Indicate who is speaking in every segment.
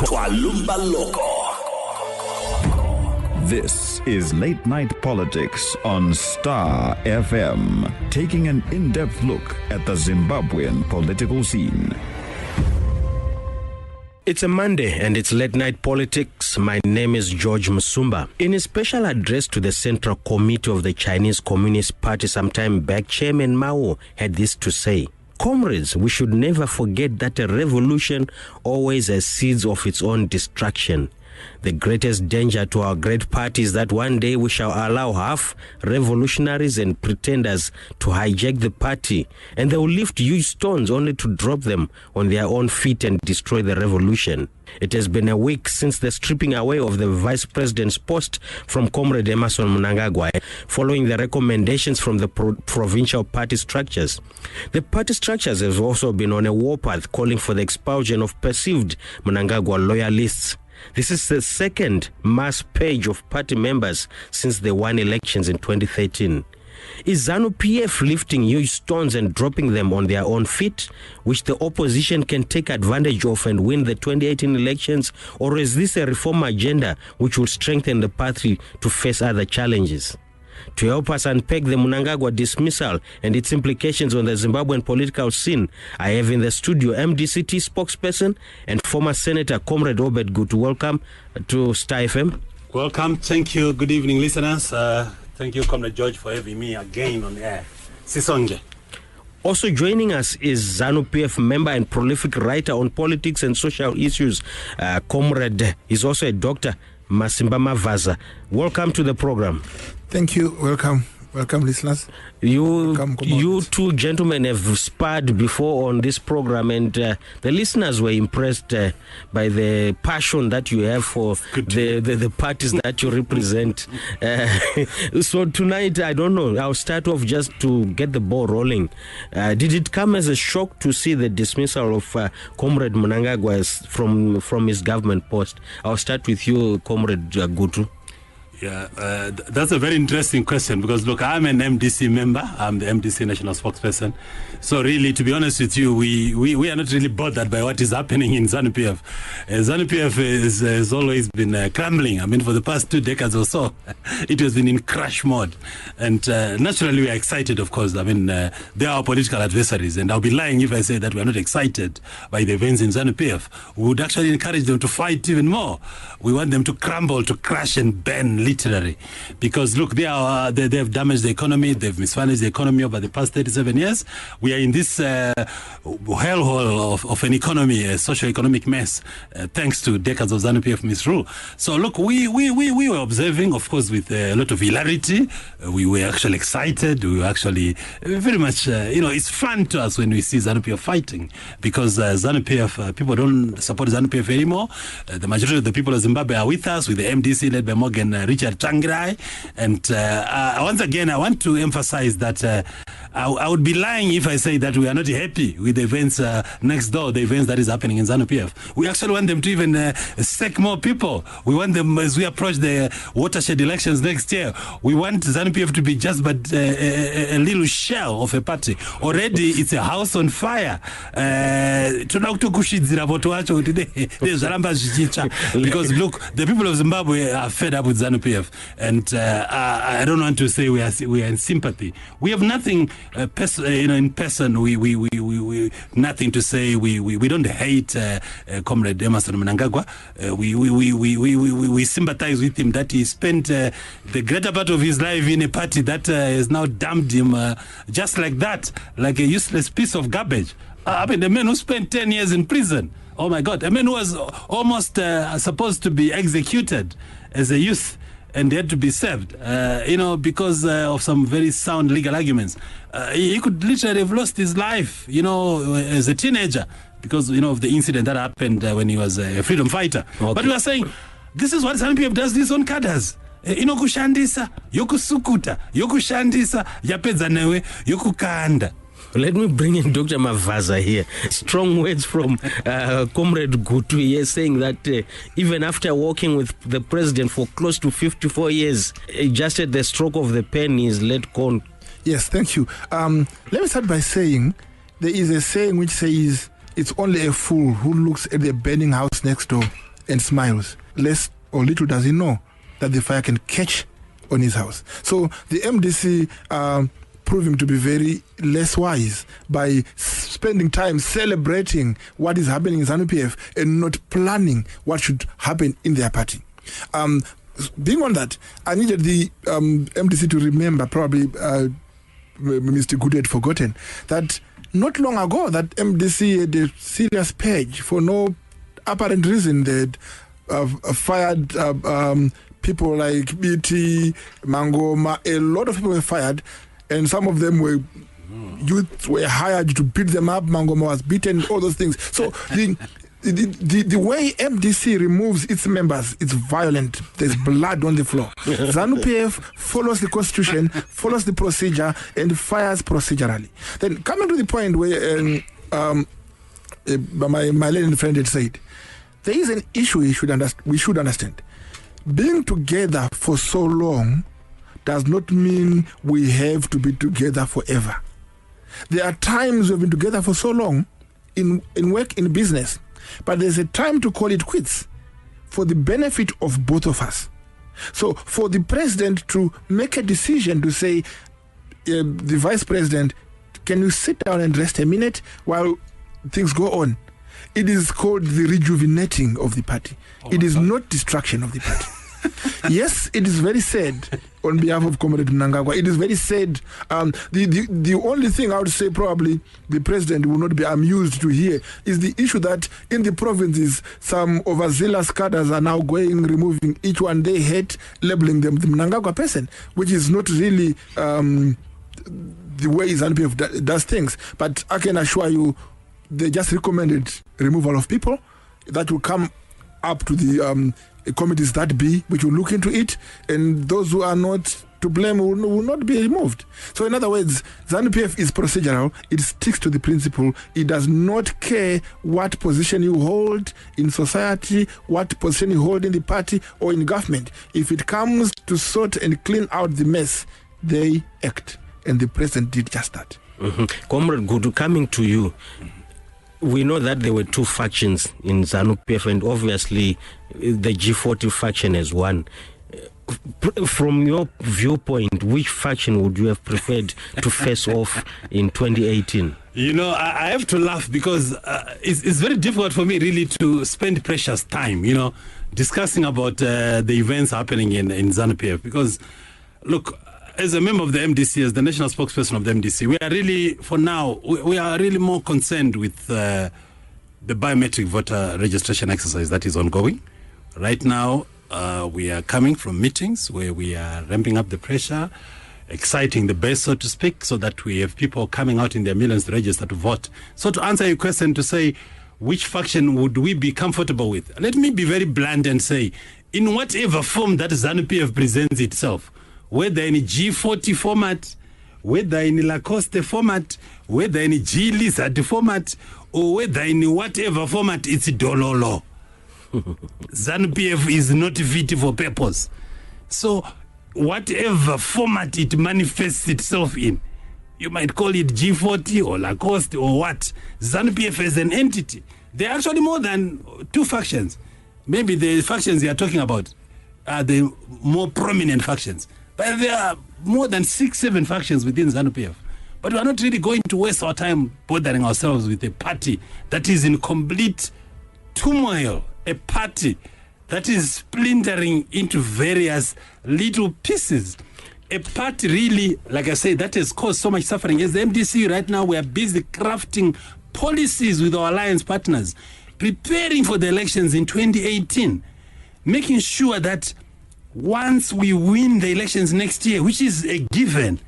Speaker 1: Twalumba Loko.
Speaker 2: This is Late Night Politics on StarFM, taking an in-depth look at the Zimbabwean political scene.
Speaker 3: It's a Monday and it's Late Night Politics. My name is George Musumba. In his special address to the Central Committee of the Chinese Communist Party sometime back, Chairman Mao had this to say: "Comrades, we should never forget that a revolution always has seeds of its own destruction. The greatest danger to our great party is that one day we shall allow half revolutionaries and pretenders to hijack the party, and they will lift huge stones only to drop them on their own feet and destroy the revolution." It has been a week since the stripping away of the vice president's post from Comrade Emmerson Mnangagwa, following the recommendations from the provincial party structures. The party structures have also been on a warpath calling for the expulsion of perceived Mnangagwa loyalists. This is the second mass purge of party members since they won elections in 2013. Is ZANU-PF lifting huge stones and dropping them on their own feet, which the opposition can take advantage of and win the 2018 elections? Or is this a reform agenda which will strengthen the party to face other challenges? To help us unpack the Mnangagwa dismissal and its implications on the Zimbabwean political scene, I have in the studio MDCT spokesperson and former Senator Comrade GUTU. Welcome to StarFM.
Speaker 4: Welcome. Thank you. Good evening, listeners. Thank you, Comrade George, for having me again on air. Sisonge.
Speaker 3: Also joining us is ZANU-PF member and prolific writer on politics and social issues, Comrade. He's also a doctor, Masimba MAVAZA. Welcome to the program.
Speaker 5: Thank you. Welcome, listeners.
Speaker 3: You two gentlemen have sparred before on this program, and the listeners were impressed by the passion that you have for the parties that you represent. So tonight, I don't know, I'll start off just to get the ball rolling. Did it come as a shock to see the dismissal of Comrade Mnangagwa from his government post? I'll start with you, Comrade GUTU.
Speaker 4: Yeah, that's a very interesting question because, look, I'm an MDC member. I'm the MDC national spokesperson. So really, to be honest with you, we are not really bothered by what is happening in ZANU-PF. ZANU-PF has always been crumbling. I mean, for the past 2 decades or so, it has been in crash mode. And naturally, we are excited, of course. I mean, they are our political adversaries. And I'll be lying if I say that we are not excited by the events in ZANU-PF. We would actually encourage them to fight even more. We want them to crumble, to crash and burn, literally, because look, they have damaged the economy. They've mismanaged the economy over the past 37 years. We are in this hellhole of an economy, a socio-economic mess, thanks to decades of ZANU-PF misrule. So look, we were observing, of course, with a lot of hilarity. We were actually excited. We were actually very much, it's fun to us when we see ZANU-PF fighting, because ZANU-PF, people don't support ZANU-PF anymore. The majority of the people of Zimbabwe are with us, with the MDC led by Morgan Richard Tsvangirai. And once again, I want to emphasize that I would be lying if I say that we are not happy with the events next door, the events that is happening in ZANU-PF. We actually want them to even stake more people. We want them, as we approach the watershed elections next year, we want ZANU-PF to be just but a little shell of a party. Already, it's a house on fire. Because look, the people of Zimbabwe are fed up with ZANU-PF, and I don't want to say we are in sympathy. We have nothing, in person. We nothing to say. We don't hate Comrade Emmerson Mnangagwa. We sympathize with him that he spent the greater part of his life in a party that has now damned him just like that, like a useless piece of garbage. I mean, the man who spent 10 years in prison. Oh my God, a man who was almost supposed to be executed as a youth and had to be served, because of some very sound legal arguments. He could literally have lost his life, as a teenager, because, of the incident that happened when he was a freedom fighter. Okay. But we are saying, this is what ZANU-PF does this on cadres. Inokushandisa, yokusukuta, yokushandisa, yapedza newe, yokukanda.
Speaker 3: Let me bring in Dr. MAVAZA here. Strong words from Comrade GUTU here, saying that even after working with the president for close to 54 years, just at the stroke of the pen, he is let go.
Speaker 5: Yes, thank you. Let me start by saying there is a saying which says it's only a fool who looks at the burning house next door and smiles. Less or little does he know that the fire can catch on his house. So the MDC proving to be very less wise by spending time celebrating what is happening in ZANU-PF and not planning what should happen in their party. Being on that, I needed the MDC to remember, probably Mr. GUTU had forgotten, that not long ago that MDC had a serious purge for no apparent reason. They had fired people like BT, Mangoma, a lot of people were fired, and some of them were youth were hired to beat them up. Mangoma was beaten, all those things. So the way MDC removes its members, it's violent. There's blood on the floor. ZANU-PF follows the constitution, follows the procedure, and fires procedurally. Then coming to the point where my lady friend had said, there is an issue we should understand. Being together for so long does not mean we have to be together forever. There are times we've been together for so long in work, in business, but there's a time to call it quits for the benefit of both of us. So for the president to make a decision to say, the vice president, can you sit down and rest a minute while things go on? It is called the rejuvenating of the party. It is not destruction of the party. Yes, it is very sad on behalf of Comrade Mnangagwa. It is very sad. The only thing I would say probably the president will not be amused to hear is the issue that in the provinces, some overzealous cadres are now removing each one they hate, labeling them the Mnangagwa person, which is not really the way ZANU-PF does things. But I can assure you, they just recommended removal of people. That will come up to the committees that be, which will look into it, and those who are not to blame will not be removed. So in other words, ZANU-PF is procedural. It sticks to the principle. It does not care what position you hold in society, what position you hold in the party or in government. If it comes to sort and clean out the mess, they act. And the president did just that.
Speaker 3: Comrade GUTU, coming to you, we know that there were two factions in ZANU-PF, and obviously the G40 faction has won. From your viewpoint, which faction would you have preferred to face off in 2018?
Speaker 4: You know, I have to laugh because it's very difficult for me really to spend precious time, discussing about the events happening in ZANU-PF. Because, look, as a member of the MDC, as the national spokesperson of the MDC, we are really, for now, we are really more concerned with the biometric voter registration exercise that is ongoing. Right now, we are coming from meetings where we are ramping up the pressure, exciting the base, so to speak, so that we have people coming out in their millions to register to vote. So to answer your question, to say which faction would we be comfortable with, let me be very blunt and say, in whatever form that ZANU-PF presents itself, whether in G40 format, whether in Lacoste format, whether in G-Lizard format, or whether in whatever format, it's Dololo. ZANU-PF is not fit for purpose. So whatever format it manifests itself in, you might call it G40 or Lacoste or what, ZANU-PF as an entity. There are actually more than two factions. Maybe the factions you are talking about are the more prominent factions. But there are more than 6-7 factions within ZANU-PF. But we are not really going to waste our time bothering ourselves with a party that is in complete turmoil, a party that is splintering into various little pieces. A party really, like I say, that has caused so much suffering. As the MDC right now, we are busy crafting policies with our alliance partners, preparing for the elections in 2018, making sure that once we win the elections next year, which is a given,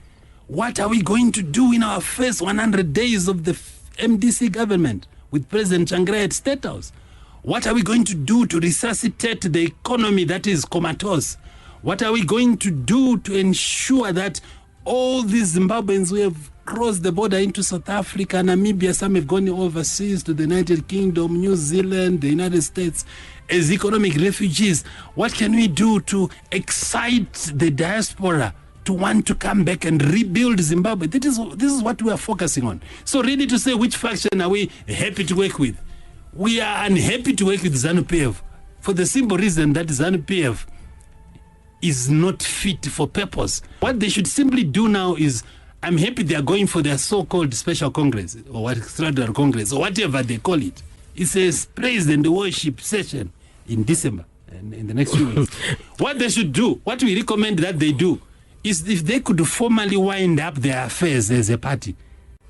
Speaker 4: what are we going to do in our first 100 days of the MDC government with President Tsvangirai at State House? What are we going to do to resuscitate the economy that is comatose? What are we going to do to ensure that all these Zimbabweans who have crossed the border into South Africa, Namibia, some have gone overseas to the United Kingdom, New Zealand, the United States, as economic refugees, what can we do to excite the diaspora to want to come back and rebuild Zimbabwe? This is what we are focusing on. So really to say which faction are we happy to work with? We are unhappy to work with ZANU-PF for the simple reason that ZANU-PF is not fit for purpose. What they should simply do now is, I'm happy they are going for their so-called special congress or what extraordinary congress or whatever they call it. It says praise and worship session in December and in the next few weeks. What they should do, what we recommend that they do, is if they could formally wind up their affairs as a party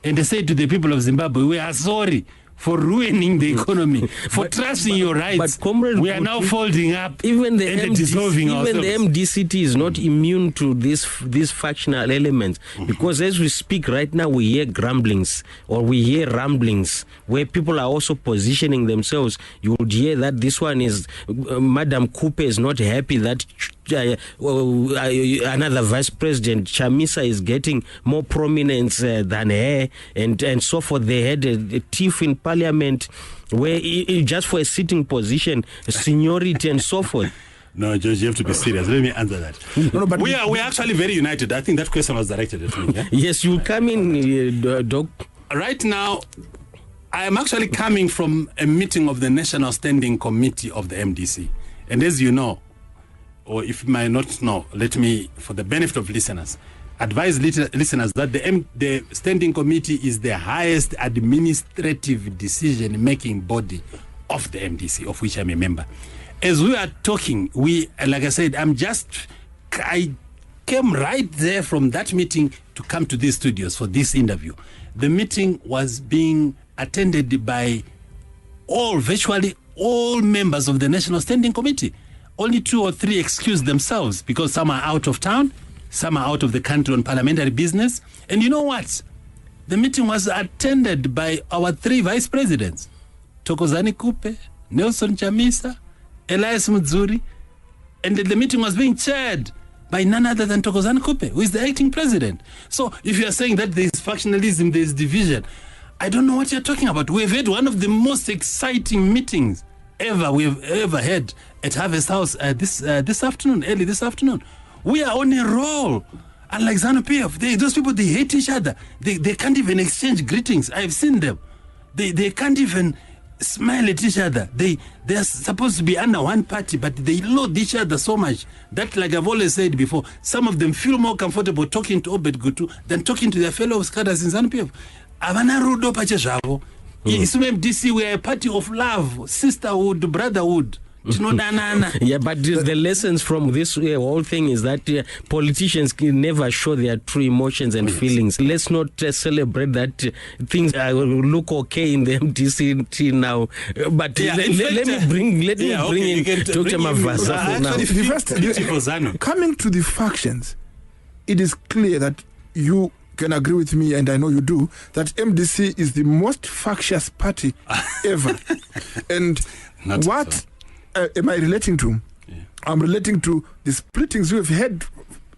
Speaker 4: and they say to the people of Zimbabwe, we are sorry for ruining the economy, for trusting your rights.
Speaker 3: But
Speaker 4: we are now folding up
Speaker 3: even the
Speaker 4: and dissolving ourselves.
Speaker 3: Even the MDCT is not immune to these factional elements, because as we speak right now, we hear grumblings or we hear rumblings where people are also positioning themselves. You would hear that this one is Madam Cooper is not happy that another vice president Chamisa is getting more prominence than her, and so forth. They had a tiff in parliament where just for a sitting position, seniority and so forth.
Speaker 4: No, George, you have to be serious. Let me answer that. No, but we're actually very united. I think that question was directed at me. Yeah?
Speaker 3: Yes, you come in, Doc.
Speaker 4: Right now, I am actually coming from a meeting of the National Standing Committee of the MDC. And as you know, or if you might not know, let me, for the benefit of listeners, advise listeners that the Standing Committee is the highest administrative decision-making body of the MDC, of which I'm a member. As we are talking, like I said, I came right there from that meeting to come to these studios for this interview. The meeting was being attended by virtually all members of the National Standing Committee. Only 2 or 3 excused themselves because some are out of town, some are out of the country on parliamentary business. And you know what? The meeting was attended by our 3 vice presidents, Thokozani Kupe, Nelson Chamisa, Elias Mudzuri, and the meeting was being chaired by none other than Thokozani Kupe, who is the acting president. So if you are saying that there is factionalism, there is division, I don't know what you're talking about. We've had one of the most exciting meetings we've ever had at Harvest House early this afternoon. We are on a roll. Unlike ZANU-PF, those people, they hate each other. They can't even exchange greetings. I've seen them. They can't even smile at each other. They're supposed to be under one party, but they loathe each other so much that, like I've always said before, some of them feel more comfortable talking to Obed GUTU than talking to their fellow scholars in ZANU-PF. Avana rudo pache zvavo. MDC, we are a party of love, sisterhood, brotherhood.
Speaker 3: Yeah, but the lessons from this whole thing is that politicians can never show their true emotions and feelings. Let's not celebrate that things look okay in the MDC now. But let me bring in Dr. MAVAZA.
Speaker 5: Coming to the factions, it is clear that you can agree with me, and I know you do, that MDC is the most factious party ever. And what am I relating to? Yeah. I'm relating to the splittings we've had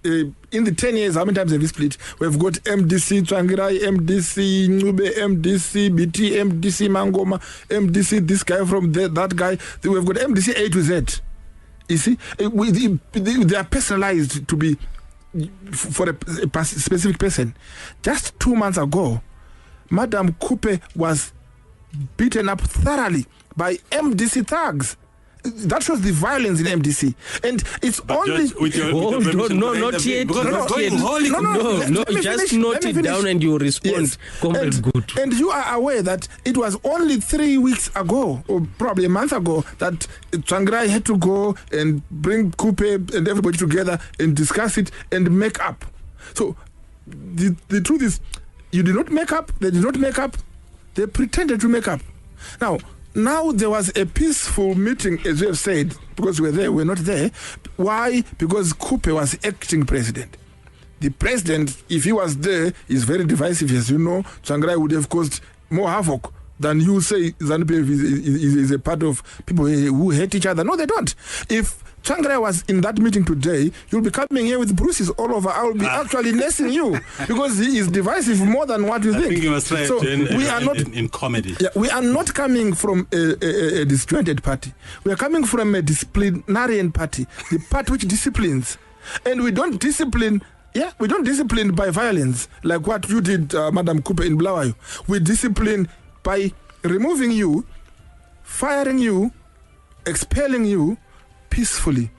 Speaker 5: in the 10 years. How many times have we split? We've got MDC Tsangirai, MDC Ngube, MDC BT, MDC Mangoma, MDC this guy from that guy. We've got MDC A to Z. You see, they are personalized to be for a specific person. Just 2 months ago, Madam Kupe was beaten up thoroughly by MDC thugs. That shows the violence in MDC, and it's
Speaker 3: but
Speaker 5: only.
Speaker 3: Not yet. Just note it down and you respond.
Speaker 5: Yes. And you are aware that it was only 3 weeks ago, or probably a month ago, that Tsvangirai had to go and bring Kupe and everybody together and discuss it and make up. So the truth is, you did not make up. They did not make up. They pretended to make up. Now there was a peaceful meeting, as you have said, because we're not there. Why? Because Kupe was acting president. The president, if he was there, is very divisive, as you know. Tsvangirai would have caused more havoc than you say ZANU-PF is a part of people who hate each other. No, they don't. If Tsvangirai was in that meeting today, you'll be coming here with bruises all over. I will be actually nursing you because he is divisive more than what you think.
Speaker 4: I think he was trying we are not in comedy.
Speaker 5: Yeah, we are not coming from a disjointed party. We are coming from a disciplinarian party, the party which disciplines, and we don't discipline. Yeah, we don't discipline by violence like what you did, Madam Kupe in Bulawayo. We discipline by removing you, firing you, expelling you peacefully.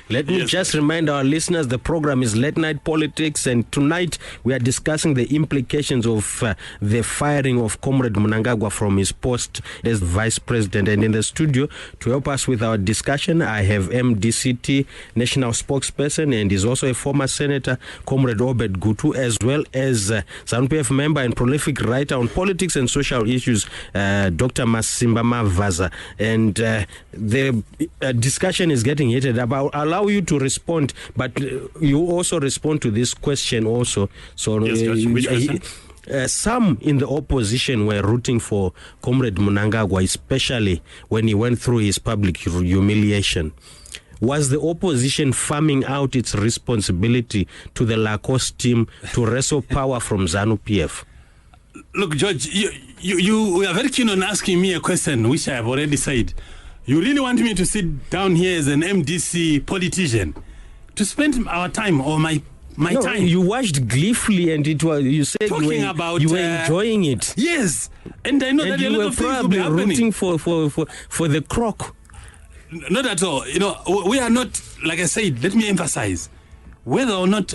Speaker 3: Let me just remind our listeners, the program is Late Night Politics, and tonight we are discussing the implications of the firing of Comrade Mnangagwa from his post as Vice President. And in the studio to help us with our discussion, I have MDCT National Spokesperson, and is also a former Senator, Comrade GUTU, as well as ZANU-PF member and prolific writer on politics and social issues, Dr. MAVAZA. And the discussion is getting heated up. I'll allow you to respond, but you also respond to this question also. So,
Speaker 4: which question?
Speaker 3: Some in the opposition were rooting for Comrade Mnangagwa, especially when he went through his public humiliation. Was the opposition farming out its responsibility to the Lacoste team to wrestle power from ZANU-PF?
Speaker 4: Look, George, you are very keen on asking me a question which I have already said. You really want me to sit down here as an MDC politician to spend our time or my time?
Speaker 3: You watched gleefully, and it was, you said you were enjoying it.
Speaker 4: Yes, and I know
Speaker 3: and
Speaker 4: that a lot of things will be happening.
Speaker 3: Rooting for the croc.
Speaker 4: Not at all. We are not, like I said, let me emphasize, whether or not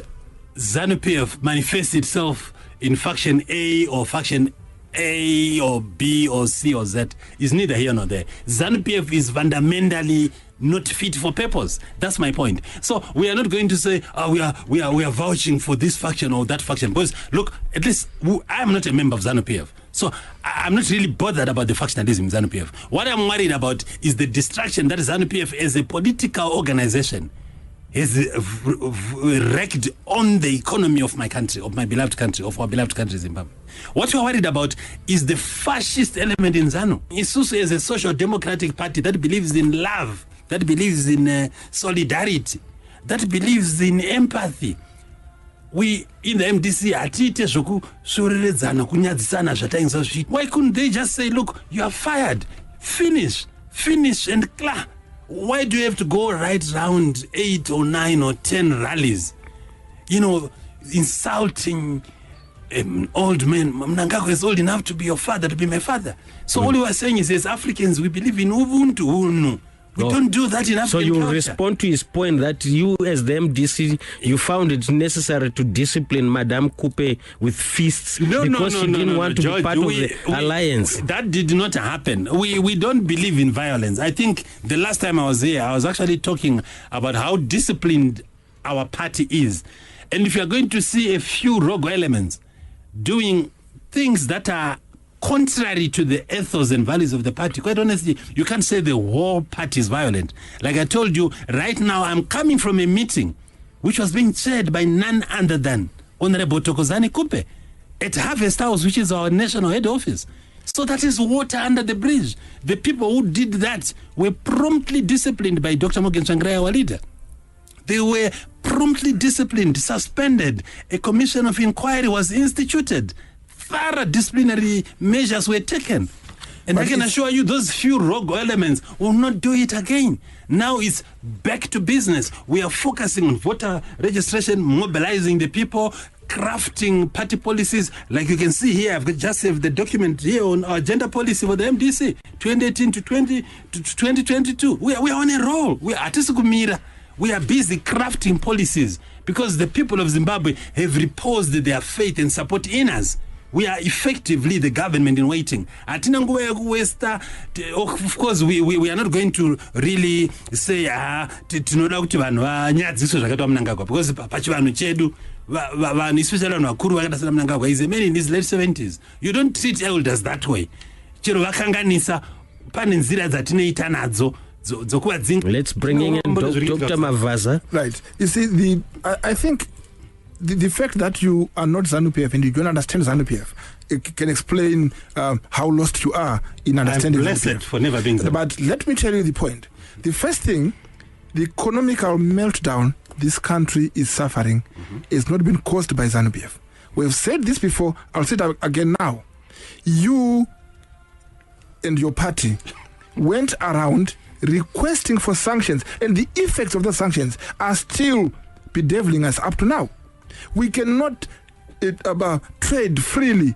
Speaker 4: ZANU-PF manifests itself in faction A or faction A or B or C or Z is neither here nor there. ZANU-PF is fundamentally not fit for purpose. That's my point. So we are not going to say we are vouching for this faction or that faction, because look, at least I am not a member of ZANU-PF, so I'm not really bothered about the factionalism in ZANU-PF. What I'm worried about is the distraction that ZANU-PF as a political organization has wreaked on the economy of my country, of my beloved country, of our beloved country, Zimbabwe. What we're worried about is the fascist element in ZANU. Isusu is a social democratic party that believes in love, that believes in solidarity, that believes in empathy. We in the MDC, why couldn't they just say, look, you are fired, finish and clear? Why do you have to go right round 8 or 9 or 10 rallies, insulting old men? Mnangagwa is old enough to be your father, to be my father. So all you are saying is, as Africans, we believe in Ubuntu. We don't do that in African
Speaker 3: So you
Speaker 4: culture.
Speaker 3: respond to his point that you, as the MDC, you found it necessary to discipline Madame Coupe with fists because she didn't want to
Speaker 4: George,
Speaker 3: be part of the alliance.
Speaker 4: That did not happen. We don't believe in violence. I think the last time I was here, I was actually talking about how disciplined our party is. And if you are going to see a few rogue elements doing things that are contrary to the ethos and values of the party, quite honestly, you can't say the whole party is violent. Like I told you, right now I'm coming from a meeting which was being chaired by none other than Honorable Thokozani Coupe at Harvest House, which is our national head office. So that is water under the bridge. The people who did that were promptly disciplined by Dr. Morgan Tsvangirai, our leader. They were promptly disciplined, suspended. A commission of inquiry was instituted. Thorough disciplinary measures were taken. And I can assure you, those few rogue elements will not do it again. Now it's back to business. We are focusing on voter registration, mobilizing the people, crafting party policies. Like you can see here, I've just saved the document here on our gender policy for the MDC, 2018 to 2022. We are on a roll. We are busy crafting policies because the people of Zimbabwe have reposed their faith and support in us. We are effectively the government in waiting. Of course, we are not going to really say because pachivanhu chedu especially vanhu vakuru vakadasira Mnangagwa is a man in his late 70s. You don't treat elders that way. Chero vakanganisa pane nzira dzatinoita nadzo.
Speaker 3: Let's bring in Dr. MAVAZA.
Speaker 5: Right. You see, I think the fact that you are not ZANU-PF and you don't understand ZANU-PF, it can explain how lost you are in understanding
Speaker 4: ZANU-PF. I'm blessed for never being ZANU.
Speaker 5: But let me tell you the point. The first thing, the economical meltdown this country is suffering is not been caused by ZANU-PF. We've said this before. I'll say it again now. You and your party went around requesting for sanctions, and the effects of the sanctions are still bedeviling us up to now. We cannot trade freely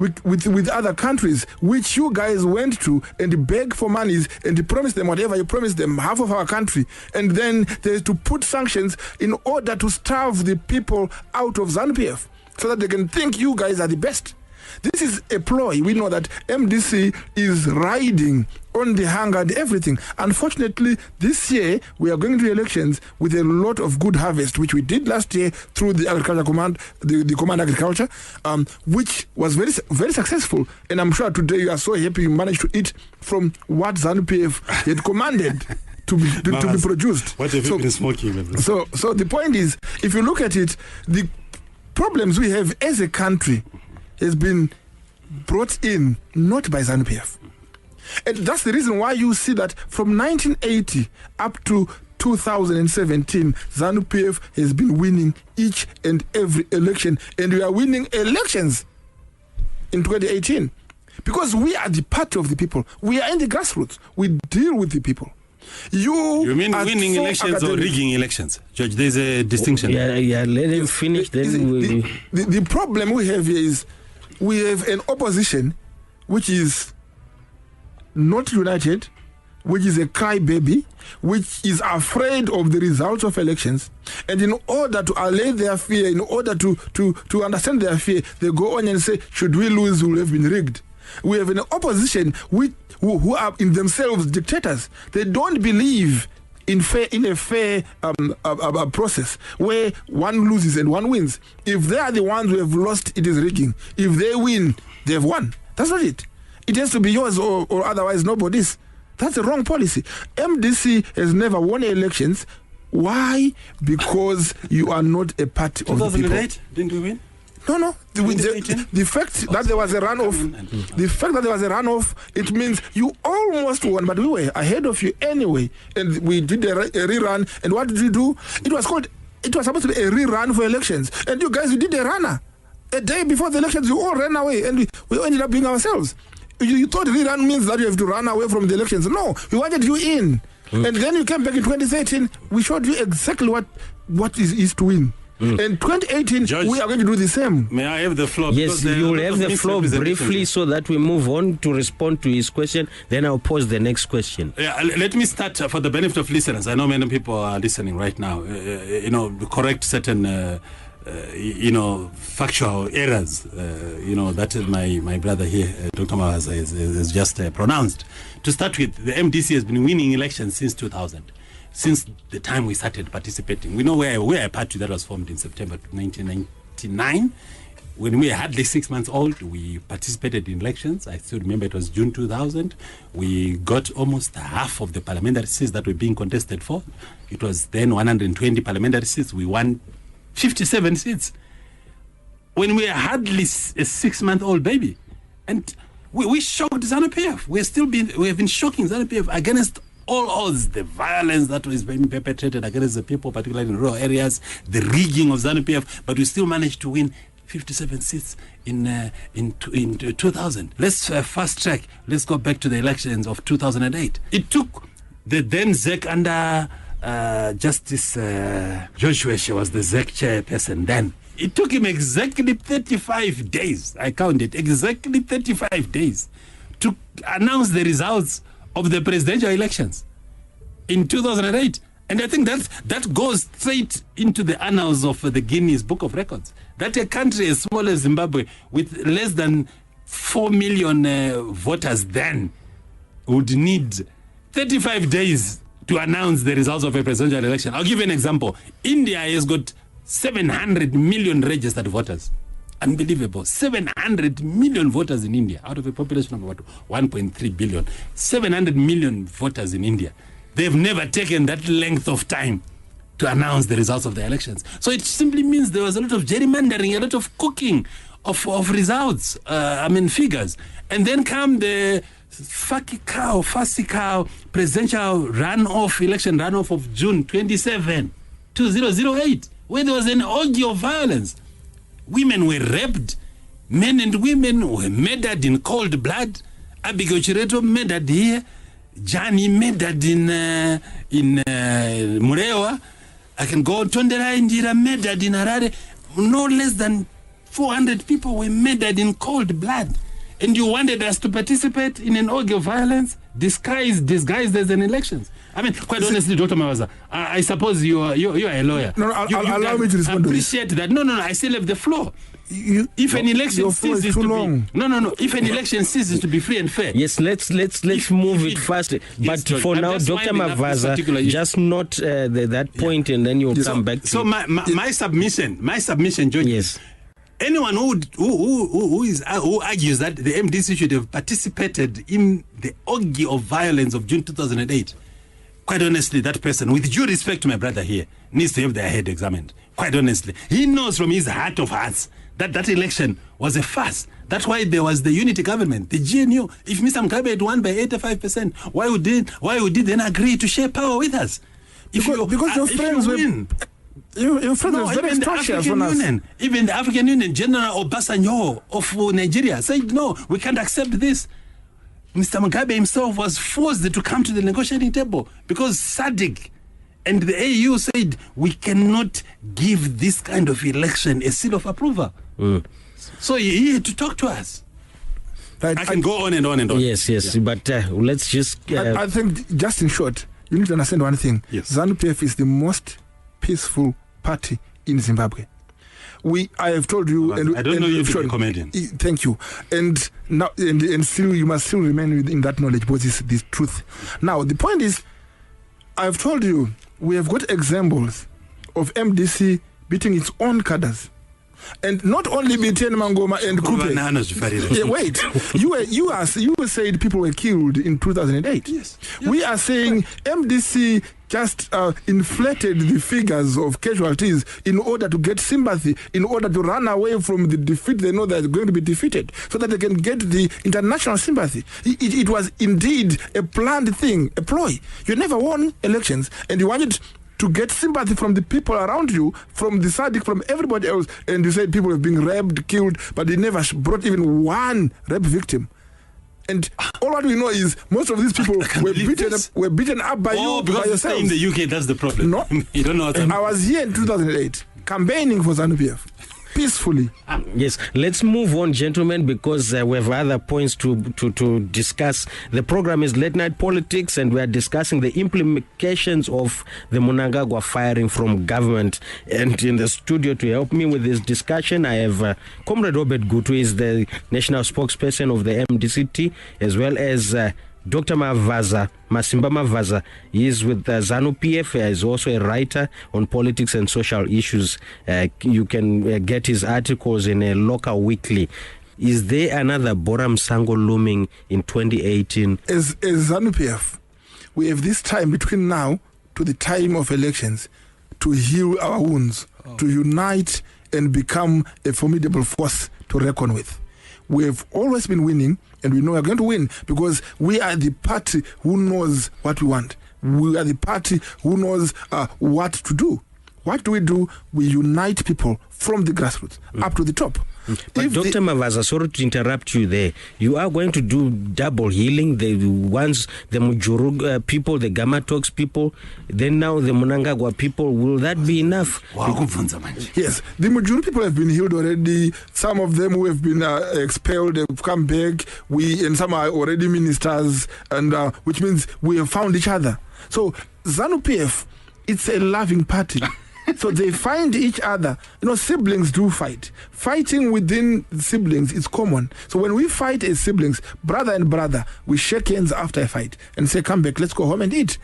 Speaker 5: with other countries, which you guys went to and begged for monies and promised them whatever you promised them, half of our country, and then there's to put sanctions in order to starve the people out of ZANU-PF so that they can think you guys are the best. This is a ploy. We know that MDC is riding on the hunger and everything. Unfortunately, this year we are going to elections with a lot of good harvest, which we did last year through the Agriculture Command, the Command Agriculture, which was very, very successful. And I'm sure today you are so happy you managed to eat from what ZANU-PF had commanded to be produced.
Speaker 4: What have you been smoking?
Speaker 5: So the point is, if you look at it, the problems we have as a country has been brought in not by ZANU-PF. And that's the reason why you see that from 1980 up to 2017, ZANU-PF has been winning each and every election. And we are winning elections in 2018 because we are the party of the people. We are in the grassroots. We deal with the people. You
Speaker 4: mean winning elections or rigging elections? Judge, there's a distinction.
Speaker 3: Yeah, let him finish. Then
Speaker 5: the problem we have here is we have an opposition which is not united, which is a crybaby, which is afraid of the results of elections. And in order to allay their fear, in order to understand their fear, they go on and say, should we lose, we will have been rigged. We have an opposition who are in themselves dictators. They don't believe in a fair process where one loses and one wins. If they are the ones who have lost, it is rigging. If they win, they have won. That's not it. It has to be yours or otherwise nobody's. That's the wrong policy. MDC has never won elections. Why? Because you are not a party of the people.
Speaker 4: 2008, didn't we win?
Speaker 5: No. The fact that there was a runoff, it means you almost won, but we were ahead of you anyway. And we did a rerun. And what did we do? It was supposed to be a rerun for elections. And you guys, you did a runner. A day before the elections, you all ran away. And we ended up being ourselves. You thought rerun means that you have to run away from the elections. No, we wanted you in. And then you came back in 2013. We showed you exactly what is to win. In 2018, Judge, we are going to do the same.
Speaker 4: May I have the floor?
Speaker 3: Yes, you will have the floor briefly so that we move on to respond to his question. Then I'll pose the next question.
Speaker 4: Yeah, let me start for the benefit of listeners. I know many people are listening right now. Correct certain, factual errors. That is my brother here, Dr. MAVAZA, is just pronounced. To start with, the MDC has been winning elections since 2000. Since the time we started participating. We know we're a party that was formed in September 1999. When we were hardly 6 months old, we participated in elections. I still remember it was June 2000. We got almost half of the parliamentary seats that were being contested for. It was then 120 parliamentary seats. We won 57 seats. When we were hardly a 6-month-old baby. And we shocked ZANU-PF. We have been shocking ZANU-PF against all odds, the violence that was being perpetrated against the people, particularly in rural areas, the rigging of ZANU-PF, but we still managed to win 57 seats in 2000. Let's fast track. Let's go back to the elections of 2008. It took the then ZEC under Justice Joshua. She was the ZEC chairperson then. It took him exactly 35 days. I counted exactly 35 days to announce the results of the presidential elections in 2008. And I think that goes straight into the annals of the Guinness Book of Records. That a country as small as Zimbabwe with less than 4 million voters then would need 35 days to announce the results of a presidential election. I'll give you an example. India has got 700 million registered voters. Unbelievable. 700 million voters in India out of a population of about 1.3 billion. 700 million voters in India. They've never taken that length of time to announce the results of the elections. So it simply means there was a lot of gerrymandering, a lot of cooking of results, figures. And then come the fussy cow presidential election runoff of June 27, 2008, where there was an orgy of violence. Women were raped. Men and women were murdered in cold blood. Abigail Chireto murdered here. Johnny murdered in Murewa. I can go on. Tondela Indira murdered in Harare. No less than 400 people were murdered in cold blood. And you wanted us to participate in an orgy of violence disguised as an elections. I mean, quite honestly, Dr. MAVAZA, I suppose you are a lawyer.
Speaker 5: No, allow me to respond to this.
Speaker 4: Appreciate that. No, I still have the floor. If an election ceases to be if an election ceases to be free and fair.
Speaker 3: Yes, let's move it fast. But for now, Dr. MAVAZA, just note that point, and then you'll come back to
Speaker 4: so my submission, George.
Speaker 3: Yes.
Speaker 4: Anyone who argues that the MDC should have participated in the orgy of violence of June 2008, quite honestly, that person, with due respect to my brother here, needs to have their head examined. Quite honestly, he knows from his heart of hearts that election was a farce. That's why there was the unity government, the GNU. If Mr. Mugabe had won by 85%, why would he then agree to share power with us?
Speaker 5: Because your friends were... Your friend is very structured on us.
Speaker 4: Even the African Union, General Obasanjo of Nigeria said, no, we can't accept this. Mr. Mugabe himself was forced to come to the negotiating table because SADC and the AU said, we cannot give this kind of election a seal of approval. So he had to talk to us. Right. I can go on and on and on.
Speaker 3: Yes, but let's just...
Speaker 5: I think, just in short, you need to understand one thing.
Speaker 4: Yes.
Speaker 5: ZANU-PF is the most peaceful party in Zimbabwe. I have told you, and
Speaker 4: I don't know you to be a comedian.
Speaker 5: Thank you. And now, and still, you must still remain within that knowledge, because it's the truth. Now, the point is, I've told you, we have got examples of MDC beating its own cadres. And not only beating Mangoma and Kupe. Wait, you said people were killed in 2008.
Speaker 4: Yes.
Speaker 5: We are saying MDC just inflated the figures of casualties in order to get sympathy, in order to run away from the defeat they know they're going to be defeated, so that they can get the international sympathy. It was indeed a planned thing, a ploy. You never won elections, and you wanted to get sympathy from the people around you, from the SADC, from everybody else, and you said people have been raped, killed, but they never brought even one rape victim. And all what we know is most of these people were beaten up by you,
Speaker 4: because
Speaker 5: by yourselves.
Speaker 4: In the UK, that's the problem.
Speaker 5: No,
Speaker 4: you don't know what
Speaker 5: I was here in 2008 campaigning for ZANU-PF peacefully.
Speaker 3: Yes, let's move on, gentlemen, because we have other points to discuss. The program is Late Night Politics, and we are discussing the implications of the Mnangagwa firing from government. And in the studio to help me with this discussion, I have Comrade Robert GUTU, is the national spokesperson of the MDCT, as well as Dr. MAVAZA, Masimba MAVAZA. He is with ZANU-PF. He is also a writer on politics and social issues. You can get his articles in a local weekly. Is there another Bora Msango looming in 2018?
Speaker 5: As ZANU-PF, we have this time between now to the time of elections to heal our wounds, to unite and become a formidable force to reckon with. We have always been winning, and we know we're going to win because we are the party who knows what we want. We are the party who knows what to do. What do? We unite people from the grassroots up to the top.
Speaker 3: But Dr. MAVAZA, sorry to interrupt you there. You are going to do double healing, the Mujuru people, the Gamatox people, then now the Mnangagwa people. Will that be enough?
Speaker 4: Wow.
Speaker 5: Yes, the Mujuru people have been healed already. Some of them who have been expelled have come back. And some are already ministers, and which means we have found each other. So ZANU-PF, it's a loving party. So they find each other. Siblings do fight. Fighting within siblings is common. So when we fight as siblings, brother and brother, we shake hands after a fight and say, come back, let's go home and eat.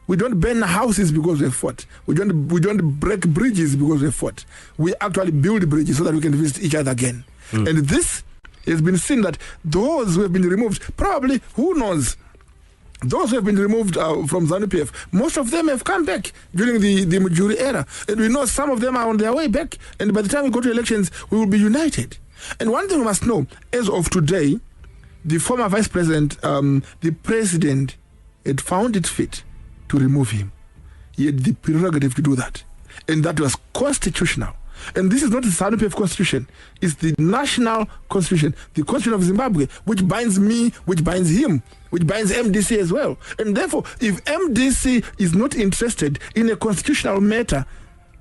Speaker 5: We don't burn houses because we fought. We don't break bridges because we fought. We actually build bridges so that we can visit each other again. And this has been seen that those who have been removed, probably, who knows, those who have been removed from ZANU-PF, most of them have come back during the Mujuri era. And we know some of them are on their way back. And by the time we go to elections, we will be united. And one thing we must know, as of today, the former vice president, the president, had found it fit to remove him. He had the prerogative to do that. And that was constitutional. And this is not the ZANU-PF constitution. It's the national constitution, the constitution of Zimbabwe, which binds me, which binds him, which binds MDC as well. And therefore, if MDC is not interested in a constitutional matter,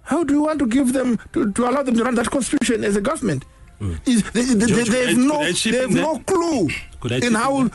Speaker 5: how do you want to give them, to allow them to run that constitution as a government? They have no clue in how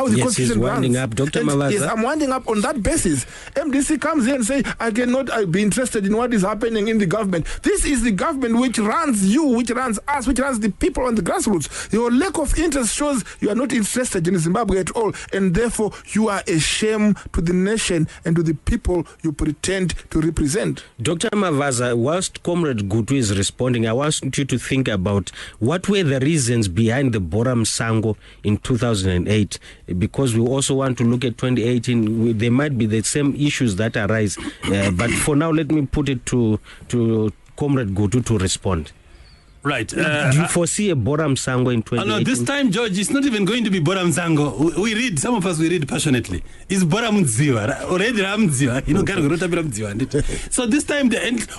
Speaker 5: the constitution runs.
Speaker 3: Up, Dr. MAVAZA.
Speaker 5: Yes, I'm winding up on that basis. MDC comes here and say, I cannot be interested in what is happening in the government. This is the government which runs you, which runs us, which runs the people on the grassroots. Your lack of interest shows you are not interested in Zimbabwe at all, and therefore you are a shame to the nation and to the people you pretend to represent.
Speaker 3: Dr. MAVAZA, whilst Comrade GUTU is responding, I want you to think about what were the reasons behind the Bora Msango in 2008, because we also want to look at 2018. There might be the same issues that arise, but for now, let me put it to Comrade GUTU to respond.
Speaker 4: Right.
Speaker 3: Do you foresee a Bora Msango in 2018?
Speaker 4: No, this time, George, it's not even going to be Bora Msango. We read, some of us, we read passionately. It's Bora Mudziwa. Already Ramdziwa. You know, so this time,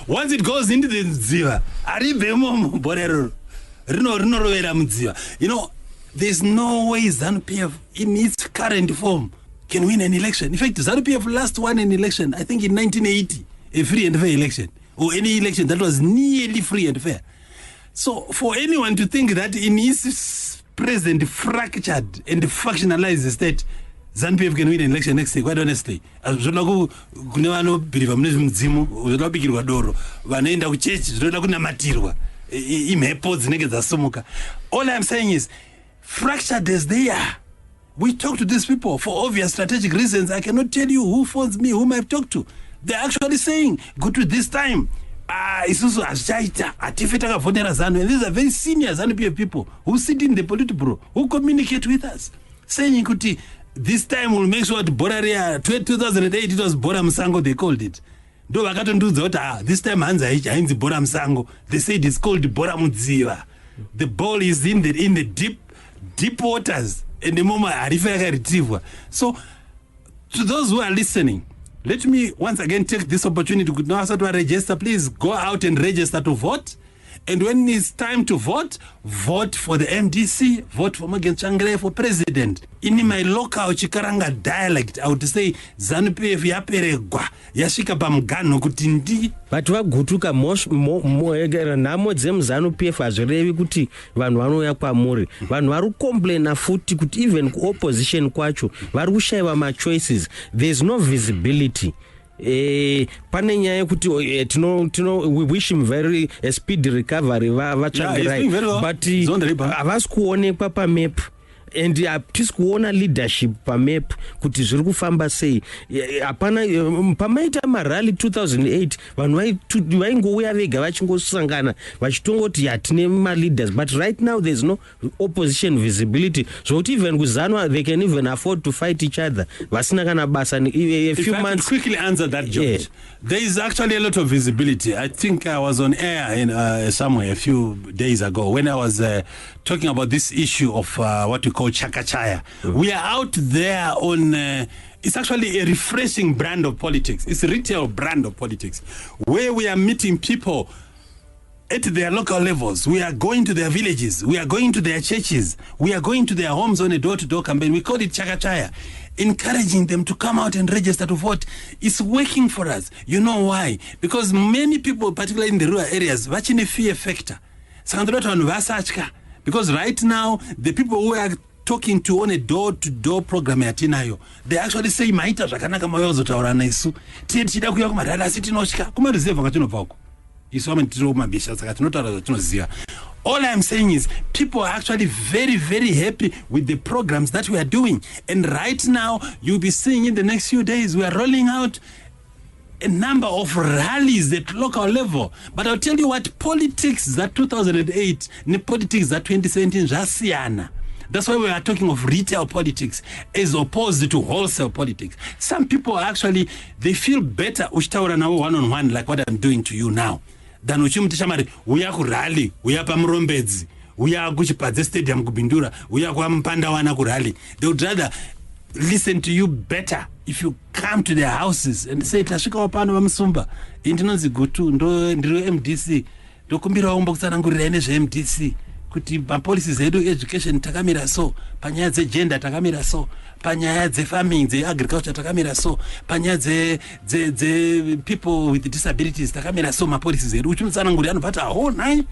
Speaker 4: once it goes into the Mdziwa, you know, there's no way ZANU-PF in its current form can win an election. In fact, ZANU-PF last won an election, I think in 1980, a free and fair election, or any election that was nearly free and fair. So for anyone to think that in its present fractured and factionalized state, ZANU-PF can win an election next year, quite honestly. All I'm saying is, fractured as they are, we talk to these people for obvious strategic reasons. I cannot tell you who phones me, whom I've talked to. They're actually saying, go to this time. Isusu Ashaita, Atifeta Fonera Zanu. And these are very senior ZANU-PF people who sit in the Politburo, who communicate with us, saying, Kuti, this time we'll make sure that Boraria, 2008, it was Bora Msango, they called it. This time, Hanza Bora Msango, they said it's called Bora Mudziwa. The ball is in the deep waters, and the moment I retrieve. So, to those who are listening, let me once again take this opportunity to now start to register. Please go out and register to vote. And when it's time to vote, vote for the MDC, vote for Magen Changre for president. In my local Chikaranga dialect, I would say ZANU-PF yaperegwa yashika pamgano kutindi.
Speaker 3: But vagutuka namo dzemu ZANU-PF azvirevi kuti vanhu vanouya kwamuri. Vanhu vari complaina futi kuti even opposition kwacho vari kushaiwa machoices. There's no visibility. Pane nyaya kuti we wish him very a speedy recovery vachangirai, but havasi kuonekwa pamap and hatisi kuona leadership pamap kuti zviri kufamba sei. Hapana pamaita marally 2008 vanhu vaingouya vega vachingosangana vachitongoti hatine maleaders, but right now there's no opposition visibility, zvokuti even kuzanwa they can even afford to fight each other vasina kana basa a few months.
Speaker 4: Quickly answer that, George. Yeah. There is actually a lot of visibility. I think I was on air in somewhere a few days ago when I was talking about this issue of what we call Chakachaya. We are out there on it's actually a refreshing brand of politics. It's a retail brand of politics where we are meeting people at their local levels. We are going to their villages. We are going to their churches. We are going to their homes on a door-to-door campaign. We call it Chakachaya, encouraging them to come out and register to vote. It's working for us. You know why? Because many people, particularly in the rural areas, watching a fear factor. Because right now, the people who are talking to on a door-to-door program at Tinayo, they actually say, Maita Rakanaka Mayozo Tauranisu, Tida Kuyakumara City Noshka, Kuma Reserve Voko. All I'm saying is people are actually very, very happy with the programs that we are doing. And right now, you'll be seeing in the next few days, we are rolling out a number of rallies at local level. But I'll tell you what, politics that 2008, politics that 2017, Jasiana. That's why we are talking of retail politics as opposed to wholesale politics. Some people actually, they feel better one-on-one like what I'm doing to you now. Than uchimutishamari, we are rally, we are pamurombedzi, we are kuchipadze stadium kubindura, we are kuampandawana kurally. They would rather listen to you better if you come to their houses and say, Tashika wapano wa msumba, indinonzi GUTU, ndiro MDC, dokumbira wombo kutsanangurira ene MDC, kuti policies edu education takamira so, panyaya gender takamira so, panyaya farming, agriculture takamira so, panyaya people with disabilities takamira so, policies edu uchimutsanangurira anobata whole nine.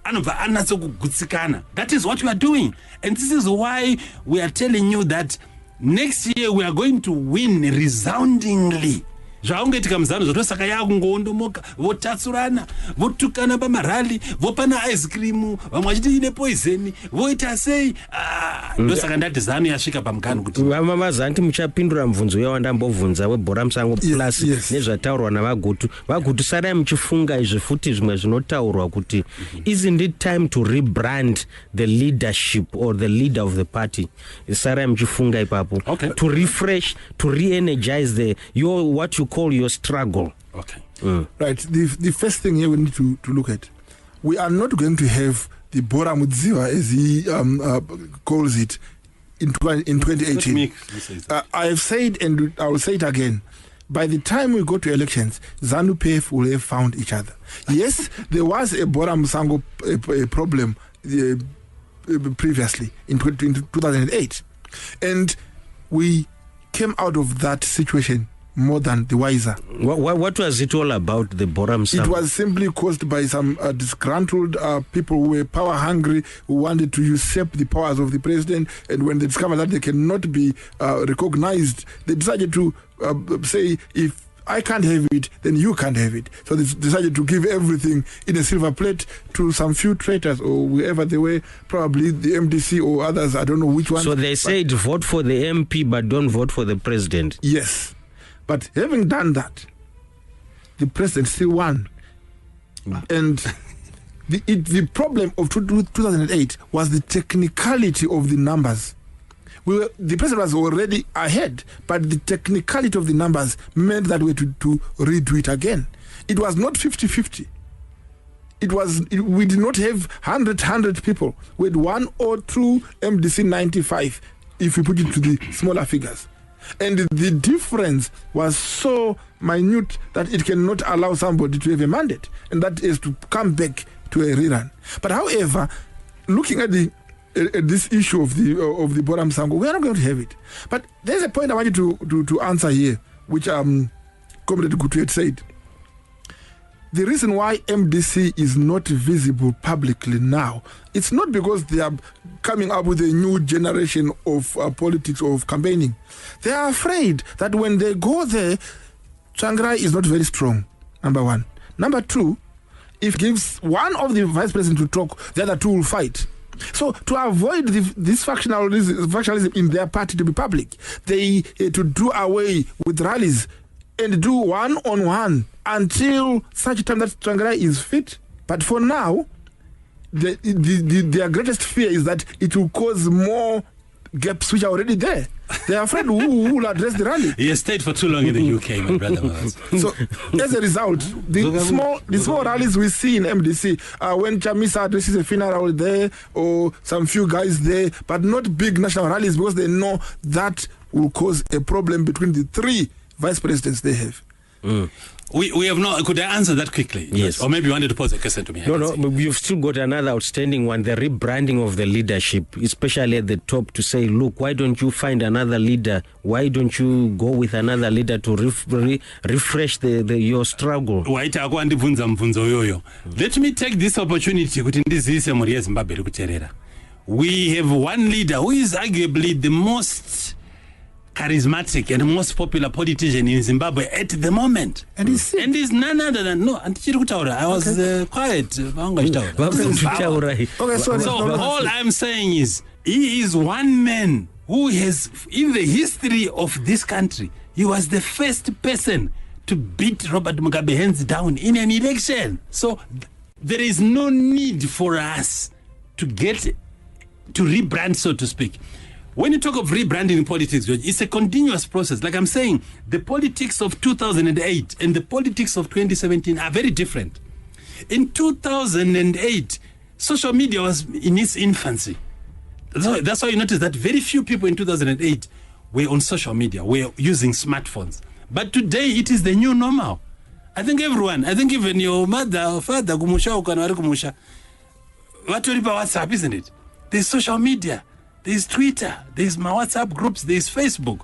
Speaker 4: That is what we are doing. And this is why we are telling you that next year we are going to win resoundingly. Zvaungetika muzano zvotosaka yakungoondomoka votatsurana votukana pamarali vopana ice cream vamwe vachiti ine poison voita sei ndosaka ndati zano yasvika pamukano kuti
Speaker 3: MAVAZA anti muchapindura mubvunzo wandambobvunza webhora musango plus nezvataurwa navagutu vagutu sarai muchifunga izvi futi zvimwe zvinotaurwa kuti isn't it time to rebrand the leadership or the leader of the party? Sarai muchifunga ipapo to refresh, to re-energize what you call your struggle.
Speaker 5: Right. The first thing here we need to look at, we are not going to have the Bora Mudziva, as he calls it, in 2018. I have said, and I will say it again, by the time we go to elections, ZANU-PF will have found each other. Yes, there was a Bora Musango problem previously in 2008, and we came out of that situation more than the wiser.
Speaker 3: What was it all about, the Bora Musango?
Speaker 5: It was simply caused by some disgruntled people who were power hungry, who wanted to usurp the powers of the president, and when they discovered that they cannot be recognized, they decided to say, if I can't have it, then you can't have it. So they decided to give everything in a silver plate to some few traitors or whoever they were, probably the MDC or others, I don't know which one.
Speaker 3: So they said vote for the MP but don't vote for the president.
Speaker 5: Yes. But having done that, the president still won. And the problem of 2008 was the technicality of the numbers. The president was already ahead, but the technicality of the numbers meant that we had to redo it again. It was not 50-50. We did not have 100 people. We had 1 or 2 MDC 95, if we put it to the smaller figures. And the difference was so minute that it cannot allow somebody to have a mandate, and that is to come back to a rerun. But however, looking at this issue of the Bora Musango, we are not going to have it. But there's a point I want you to answer here, which Comrade GUTU had said. The reason why MDC is not visible publicly now, it's not because they are coming up with a new generation of politics or of campaigning. They are afraid that when they go there, Tsvangirai is not very strong, number one. Number two, if gives one of the vice presidents to talk, the other two will fight. So to avoid this factionalism in their party to be public, they to do away with rallies and do one-on-one until such a time that Tsvangirai is fit. But for now, their greatest fear is that it will cause more gaps which are already there. They are afraid who will address the rally.
Speaker 4: He has stayed for too long in the UK, my brother.
Speaker 5: So, as a result, the small rallies we see in MDC, when Chamisa addresses a funeral there, or some few guys there, but not big national rallies, because they know that will cause a problem between the 3 vice presidents they have.
Speaker 4: We have not. Could I answer that quickly?
Speaker 3: Yes.
Speaker 4: Or maybe you wanted to pose a question to me.
Speaker 3: No, you've still got another outstanding one, the rebranding of the leadership, especially at the top, to say, look, why don't you find another leader? Why don't you go with another leader to refresh your struggle?
Speaker 4: Let me take this opportunity. We have one leader who is arguably the most charismatic and most popular politician in Zimbabwe at the moment, and he's none other than I was quiet. So all I'm saying is he is one man who has, in the history of this country, he was the first person to beat Robert Mugabe hands down in an election. So there is no need for us to rebrand, so to speak. When you talk of rebranding in politics, it's a continuous process. Like I'm saying, the politics of 2008 and the politics of 2017 are very different. In 2008, social media was in its infancy. That's why you notice that very few people in 2008 were on social media, were using smartphones. But today, it is the new normal. I think even your mother or father, WhatsApp, isn't it? There's social media. There's Twitter, there's my WhatsApp groups, there's Facebook.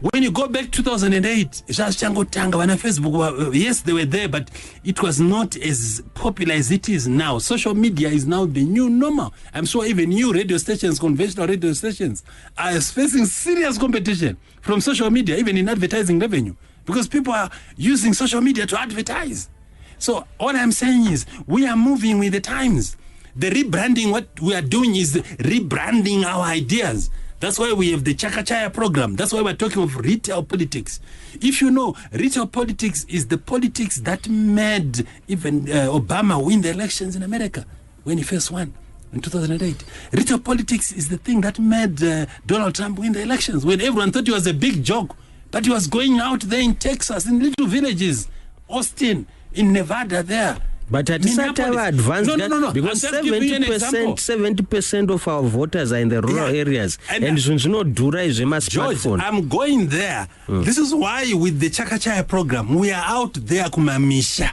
Speaker 4: When you go back 2008, Facebook, yes, they were there, but it was not as popular as it is now. Social media is now the new normal. I'm sure even new radio stations, conventional radio stations, are facing serious competition from social media, even in advertising revenue, because people are using social media to advertise. So all I'm saying is we are moving with the times. The rebranding, what we are doing is rebranding our ideas. That's why we have the Chakachaya program. That's why we're talking of retail politics. If you know, retail politics is the politics that made even Obama win the elections in America when he first won in 2008. Retail politics is the thing that made Donald Trump win the elections when everyone thought it was a big joke. But he was going out there in Texas, in little villages, Austin, in Nevada there.
Speaker 3: But at such an advanced because 70% of our voters are in the rural areas, and since no dura is a smartphone.
Speaker 4: I'm going there. This is why with the Chakachaya program we are out there kumamisha.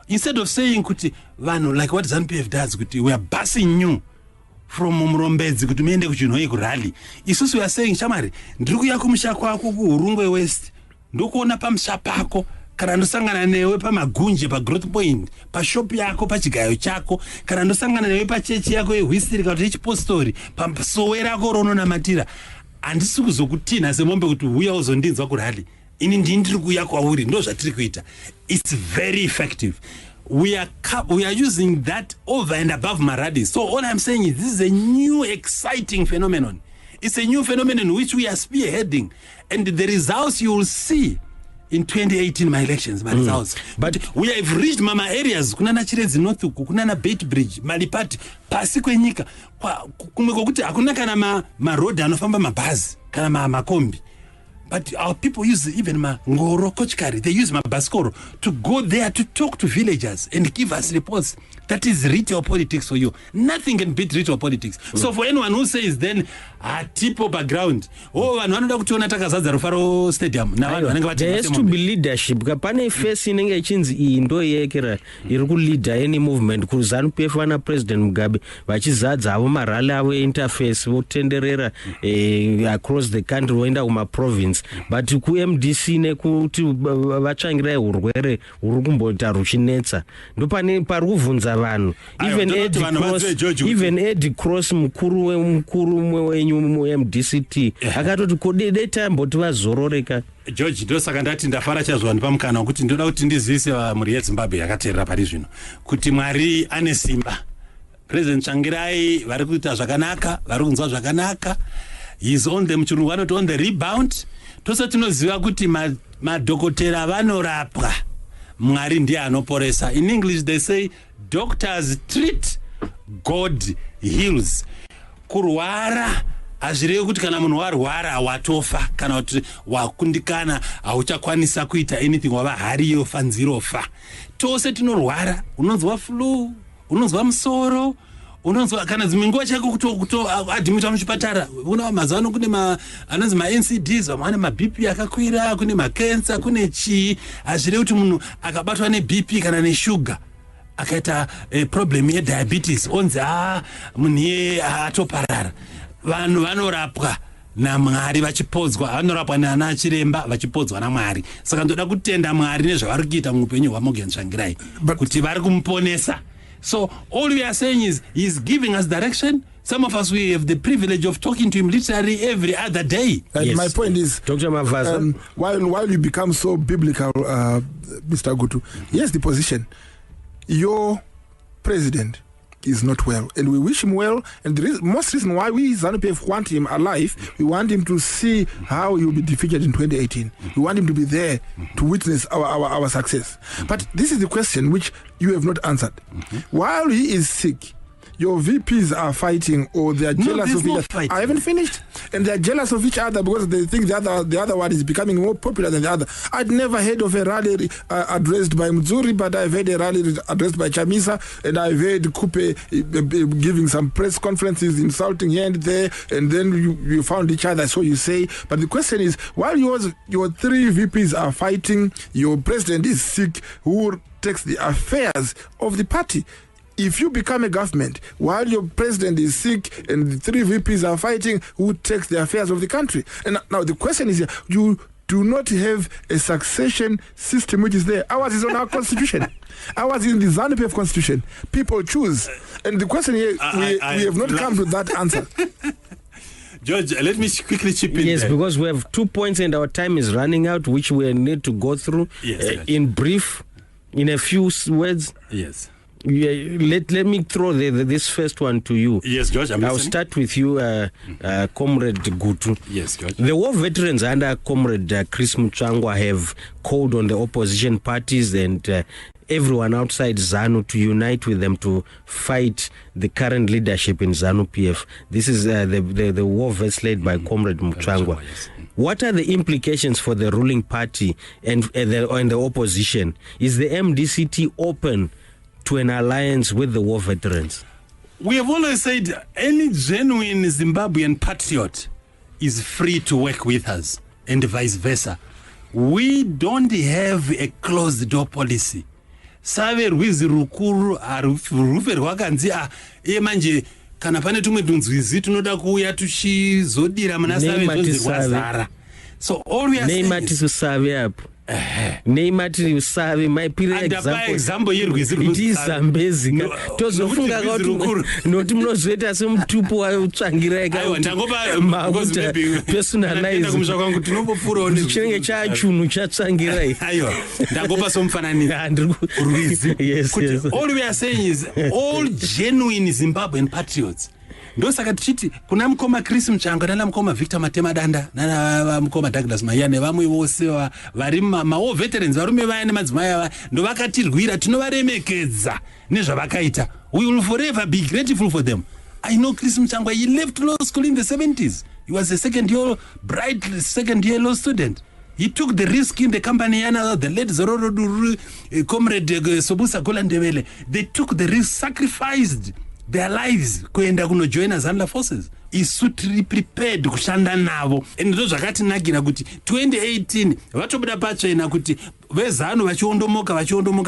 Speaker 4: Instead of saying kuti vanu like what ZANU-PF does, kuti we are busing you from Mrombedzi kuti muende kuchinhoi kurally. Isusu we are saying shamari ndiri kuya kumusha kwako kuHurungwe West ndokuona pamusha pako kana ndosangana newe pamagunje paGrowth Point pashop yako pachigayo chako kana ndosangana newe pachechi yako yeHistory kana yechipostori pasowe rako rononamatira handisi kuzokutina semombe kuti uya uzondinzwa kurally ini ndiri kuya kwauri ndo zvatiri kuita. It's very effective. We are using that over and above Maradi. So all I'm saying is this is a new exciting phenomenon. It's a new phenomenon which we are spearheading, and the results you will see in 2018 my elections, my results. But we have reached mama areas. Kuna na Chirezi North, kuna na Bait Bridge, Malipati, pasi kwenyika. Kumwe kokuti hakuna kana ma road anofamba mabhazi, kana makombi. But our people use even ngoro kochkari. They use baskoro to go there to talk to villagers and give us reports. That is retail politics for you. Nothing can beat retail politics. So for anyone who says then tipo background, vanoda kutiona takazadza Rufaro Stadium.
Speaker 3: There has to be leadership. Pane face inenge chinzi iyi ndo yekera iri kuleader any movement. Ku ZANU-PF vana President Mugabe vachizadza avo marally avo interface votenderera across the country voenda kuma province. But ku MDC nekuti vatsvangirai urwere huri kumbota ruchinetsa ndo pane pari kuvhunza vanhu. Even Eddie Cross mukuru wenyu MDCT akatoti kodede tamboti vazororeka.
Speaker 4: George ndosaka ndati ndafara chazwa ndipamukana kuti ndoda kuti ndizivise mhuri yeZimbabwe yakateerera pari zvino kuti Mwari ane simba. President Tsvangirai vari kuita zvakanaka, vari kunzwa zvakanaka. He's on the muchirungu vanoti on the rebound. Tose tinoziva kuti madhokotera vanorapwa, Mwari ndiye anoporesa. In English they say doctors treat, God heals. Kurwara hazvirevi kuti kana munhu warwara watofa kana kuti wakundikana hauchakwanisa kuita anything, wava hari yofa nzirofa. Tose tinorwara, unonzwa flu, unonzwa musoro, unonzwa kana ziminguva chako kutoadhimita muchipatara. Una mazano kune anonzi NCDs, vamwe ane BP akakwira, kune makensa, kune chii. Hazvirevi kuti munhu akabatwa neBP kana neshuga akaita problem yediabetes onzi munhu iye atoparara. Vanhu vanorapwa naMwari vachipodzwa, vanorapwa nana chiremba vachipodzwa naMwari. Saka ndoda kutenda Mwari nezvavari kuita muupenyu hwaMorgan Tsvangirai kuti vari kumuponesa. So all we are saying is he's giving us direction. Some of us, we have the privilege of talking to him literally every other day.
Speaker 5: And yes. My point is,
Speaker 3: Dr. MAVAZA,
Speaker 5: while you become so biblical, Mr. GUTU, here's the position. Your president is not well, and we wish him well, and the most reason why we ZANU-PF want him alive, we want him to see how he will be defeated in 2018. We want him to be there to witness our success. But this is the question which you have not answered. While he is sick, your VPs are fighting, or they are jealous of each other. I haven't finished. And they are jealous of each other because they think the other one is becoming more popular than the other. I'd never heard of a rally addressed by Mzuri, but I've heard a rally addressed by Chamisa, and I've heard Kupe giving some press conferences, insulting here and there, and then you found each other, so you say. But the question is, while your three VPs are fighting, your president is sick, who takes the affairs of the party? If you become a government while your president is sick and the 3 VPs are fighting, who takes the affairs of the country? And now the question is, you do not have a succession system which is there. Ours is on our constitution. Ours is in the ZANU-PF constitution. People choose. And the question here, we have not come to that answer.
Speaker 4: George, let me quickly chip in.
Speaker 3: Yes,
Speaker 4: there.
Speaker 3: because we have 2 points and our time is running out, which we need to go through.
Speaker 4: Yes,
Speaker 3: in brief, in a few words.
Speaker 4: Yes.
Speaker 3: Let me throw this first one to you.
Speaker 4: Yes, George, I'm
Speaker 3: I'll
Speaker 4: listening.
Speaker 3: start with you, Comrade GUTU.
Speaker 4: Yes, George.
Speaker 3: The war veterans under Comrade Chris Mnangagwa have called on the opposition parties and everyone outside ZANU to unite with them to fight the current leadership in ZANU-PF. This is the war vets led by Comrade Mnangagwa.
Speaker 4: Yes.
Speaker 3: What are the implications for the ruling party and the opposition? Is the MDCT open to an alliance with the war veterans?
Speaker 4: We have always said any genuine Zimbabwean patriot is free to work with us and vice versa. We don't have a closed door policy. Save rwizi rukuru rufe rwakanzi manje kana pane tumwe tunzwizi tunoda kuuya tuchizodira muna save zvonzi rwazara. So all we are saying
Speaker 3: is Neymar to Savi, my period example it is Zambezi. Tozofunga kuti noti munozvoita semutupu wautsvangireka makuta personalize chinenge chachunhu chatsvangirai.
Speaker 4: Aiwa, ndagopa somufananidzo rwizi.
Speaker 3: Yes.
Speaker 4: All we are saying is all genuine Zimbabwean patriots. Ndosaka tichiti kuna mukoma Chris Mnangagwa nana mukoma Victor Matemadanda nana mukoma Douglas Mayane vamwe vose vari ma veterans varume vaya nemadzimai ava ndo vakatirwira tinovaremekedza nezvavakaita. We will forever be grateful for them. I know Chris Mnangagwa, he left law school in the 70s. He was a bright second year law student. He took the risk in the company, the late Zororo, Comrade Sobusa Golandebele. They took the risk, sacrificed their lives kuenda kunojoin ZANU forces. Isu tiri prepared kushanda navo. And ndo zvakatinakira kuti 2018 vatobuda pachena kuti vezanu vachiondomoka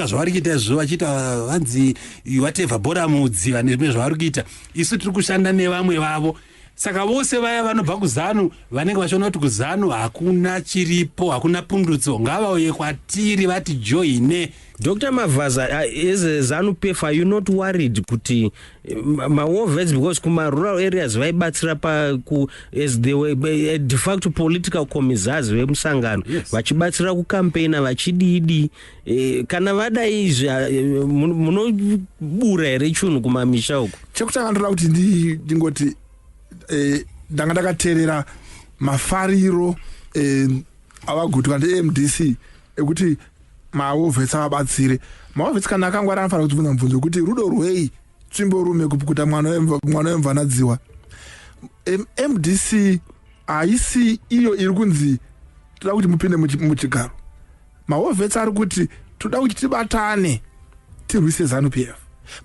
Speaker 4: zvavari kuita izvo vachiita vanzi whatever bora mudziva nezvimwe zvavari kuita. Isu tiri kushanda nevamwe vavo. Saka vose vaya vanobva kuZANU vanenge vachiona kuti kuZANU hakuna chiripo, hakuna pundutso, ngavauye kwatiri vati joine.
Speaker 3: Dr. Mavaza, as a ZANU-PF, are you not worried kuti war vets, because kuma rural areas vaibatsira as they were de facto political commissars vemusangano vachibatsira kukampena vachididi kana vadai munobura here chinhu kumamisha uko?
Speaker 5: Chekutanga ndoda kuti ndingoti ndanga ndakateerera mafariro avagutu kandi MDC ekuti maovhetsi avabatsire. Maovhetsi kana akangwara anofanira kutibvunza mubvunzo wekuti rudo rwei tsvimbo rume kupukuta mwana wemvanadziwa. MDC haisi iyo iri kunzi toda kuti mupinde muchigaro. Maovhetsi ari kuti toda kuti tibatane tirwise ZANU-PF.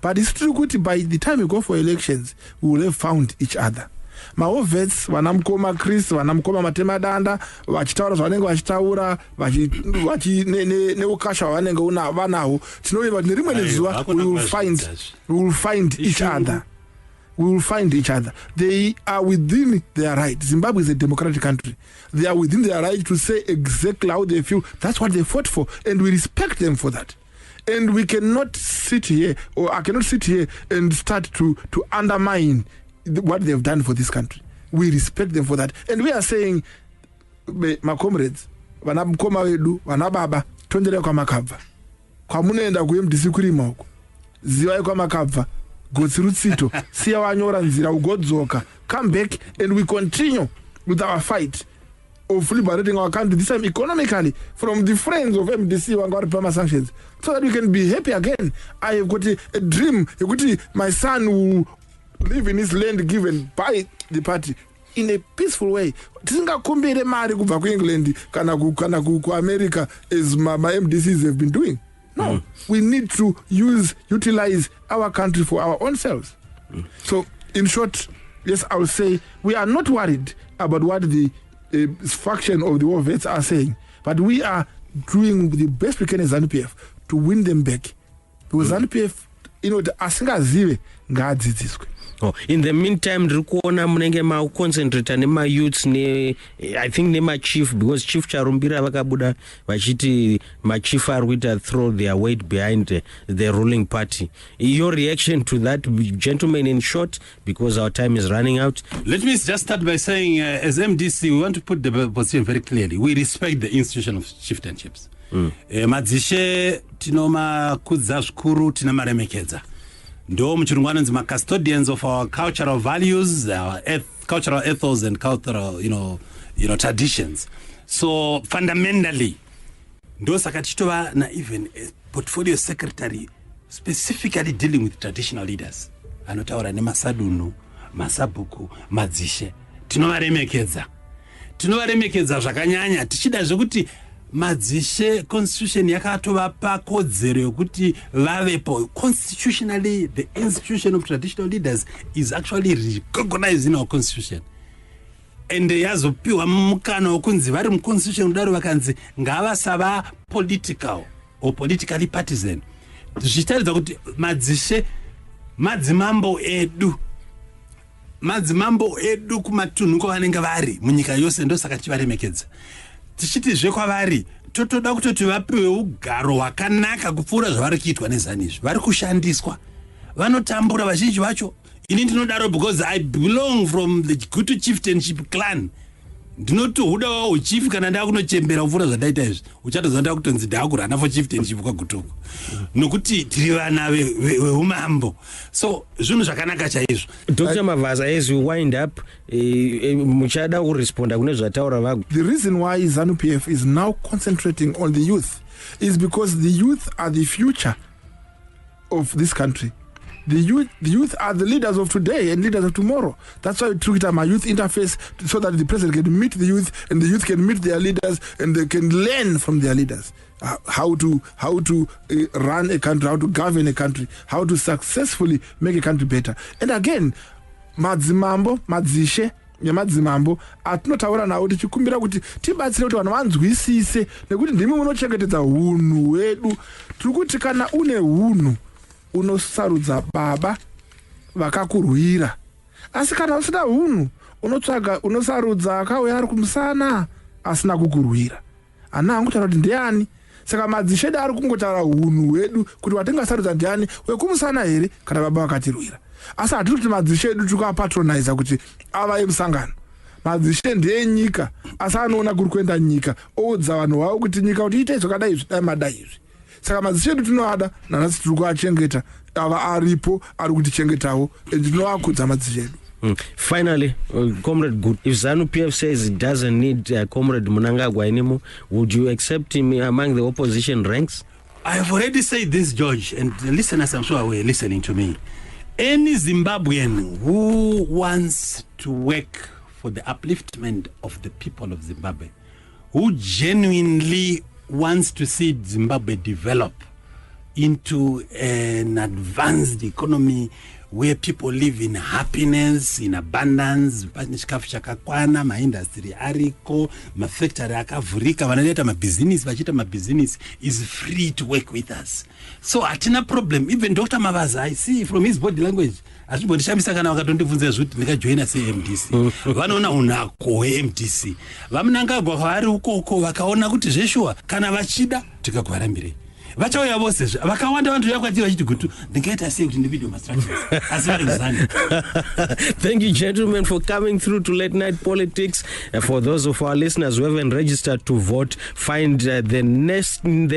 Speaker 5: But it's true kuti by the time we go for elections we will have found each other. Maovets vanamukoma Chris vanamukoma Matemadanda vachitaura zvavanenge vachitaura neukasha hwavanenge vanahwo tinoiva nerimwe nezuva we will find each other. We will find each other. They are within their right. Zimbabwe is a democratic country. They are within their right to say exactly how they feel. That's what they fought for, and we respect them for that. And we cannot sit here, or I cannot sit here and start to undermine what they've done for this country. We respect them for that. And we are saying, my comrades, vanamukoma vedu, vanababa, tondere kwa makabva. Kwa munaenda ku MDC kurima uko. Zivai kwa makabva. Gotsi rutsito. Siya wanyora nzira ugodzoka. Come back and we continue with our fight of liberating our country, this time economically, from the friends of MDC who got perma sanctions, so that we can be happy again. I have got a dream. My son will live in his land given by the party in a peaceful way. Tisingakumbire mari kubva kuEngland kana ku America as my MDCs have been doing. No, we need to utilize our country for our own selves. So, in short, yes, I will say we are not worried about what the faction of the war vets are saying, but we are doing the best we can as ZANU-PF to win them back. Because ZANU-PF inoti asingazive ngaadzidziswe.
Speaker 3: In the meantime, ndiri kuona munenge maconcentrata nemayouths I think nemachief, because Chief Charumbira vakabuda vachiti machief are kuita throw their weight behind the ruling party. Your reaction to that, gentlemen, in short, because our time is running out?
Speaker 4: Let me just start by saying, as MDC, we want to put the position very clearly. We respect the institution of chieftainships. Madzishe tinomakudza zvikuru, tinomaremekedza. Ndo muchirungu anonzi custodians of our cultural values, our cultural ethos and cultural, traditions. So fundamentally, ndo saka tichitova na even a portfolio secretary specifically dealing with traditional leaders. Anotaura nemasadunu, masabhuku, madzishe. Tinovaremekedza zvakanyanya. Tichida zvekuti madzishe constitution yakatovapa kodzero yokuti vavepo. Constitutionally, the institution of traditional leaders is actually recognized in our constitution. And yazopiwa mukana wokunzi vari muconstitution kudaro vakanzi ngavasava political or politically partisan. Zvichitaridza kuti madzishe madzimambo edu kumatunhu kwavanenge vari munyika yose, ndosaka tivaremekedza. Tichitizve kwavari totoda kutoti vapiwe ugaro hwakanaka kupfuura zvavari kuitwa nezani izvi. Vari kushandiswa, vanotambura vazhinji vacho. Ini ndinodaro because I belong from the GUTU chieftainship clan. Ndinotohuda wawo uchief kana ndakunochembera kupfuura zvadaita izvi. Uchatoziva ndakutonzi ndakurana for chieftainship kwaGUTU. Nokuti tiri vana veumambo. So zvinhu zvakanaka chaizvo.
Speaker 3: Dr. MAVAZA, as you wind up, muchada kuresponda kune zvataura vagu.
Speaker 5: The reason why ZANU-PF is now concentrating on the youth is because the youth are the future of this country. The youth are the leaders of today and leaders of tomorrow. That's why we took it as my youth interface, so that the president can meet the youth and the youth can meet their leaders and they can learn from their leaders how to run a country, how to govern a country, how to successfully make a country better. And again, madzishe nemadzimambo atinotaura nawo tichikumbira kuti tibatsire kuti vanhu vanzwisise, nekuti ndimi munochengetedza hunhu hwedu. Tiri kuti kana une hunhu unosarudza baba vakakurwira, asi kana usina hunhu unosarudza akauya ari kumusana asina kukurwira. Ana angutaura kuti ndiani. Saka madzishe edu ari kungotaura hunhu hwedu kuti watingasarudza ndiani, wekumusana here kana baba vakatirwira. Asi hatiri kuti madzishe edu tikuapatronize kuti ava emusangano. Madzishe ndeyenyika, asi anoona kuri kuenda nyika, oudza vanhu vavo kuti nyika kuti iite zvakadai izvi dai madai izvi. Saka madzishe edu tinoada, nanasi tiri kuachengeta. Ava aripo ari kutichengetawo, ndinovakudza madzishe edu.
Speaker 3: Finally, Comrade GUTU, if ZANU-PF says it doesn't need Comrade Mnangagwa anymore, would you accept him among the opposition ranks?
Speaker 4: I have already said this, George, and the listeners, I'm sure, were listening to me. Any Zimbabwean who wants to work for the upliftment of the people of Zimbabwe, who genuinely wants to see Zimbabwe develop into an advanced economy where people live in happiness, in abundance, chikafu chakakwana, maindustry ariko, mafactory akavhurika, vanoita mabusiness, vachita mabusiness, is free to work with us. So hatina problem. Even Dr. MAVAZA, I see from his body language, achibodishamisa kana vakatondibvunza zvuti ndikajoina seMDC. Vanoona unako MDC. Vamnangagwa vari ukoko vakaona kuti zveshua kana vachida tikakuvarambirai. Vachauya vose vakawanda vantu vakwati vachiti GUTU ndingaita sei kuti ndivideo mastructures asi vari kuzani.
Speaker 3: Thank you, gentlemen, for coming through to Late Night Politics. For those of our listeners who haven't registered to vote, find the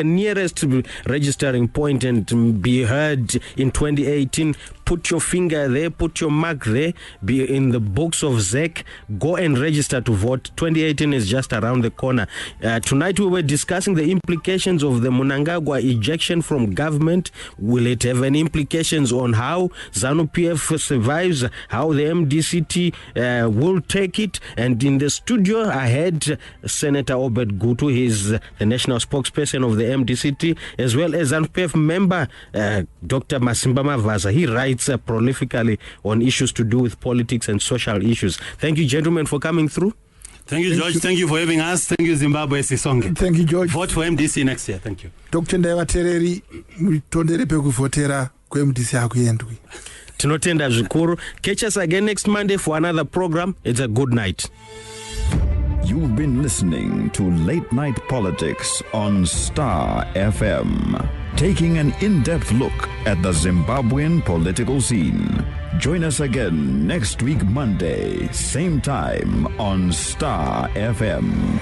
Speaker 3: nearest registering point and be heard in 2018. Put your finger there, put your mark there, be in the books of ZEC, go and register to vote. 2018 is just around the corner. Tonight we were discussing the implications of the Mnangagwa ejection from government. Will it have any implications on how ZANU-PF survives, how the MDCT will take it? And in the studio I had Senator Obed GUTU, he's the national spokesperson of the MDCT, as well as ZANU-PF member Dr. Masimba MAVAZA. He writes prolifically on issues to do with politics and social issues. Thank you, gentlemen, for coming through.
Speaker 4: Thank you, George. Thank you for having us. Thank you, Zimbabwe Sisonge.
Speaker 5: Thank you, George.
Speaker 4: Vote for MDC next year. Thank you.
Speaker 5: Dr. Ndaiva Tereri, mutondere pekuvhotera kwemdisi akuyendwi.
Speaker 3: Tinotenda zvikuru. Catch us again next Monday for another program. It's a good night.
Speaker 2: You've been listening to Late Night Politics on Star FM, taking an in-depth look at the Zimbabwean political scene. Join us again next week, Monday, same time on Star FM.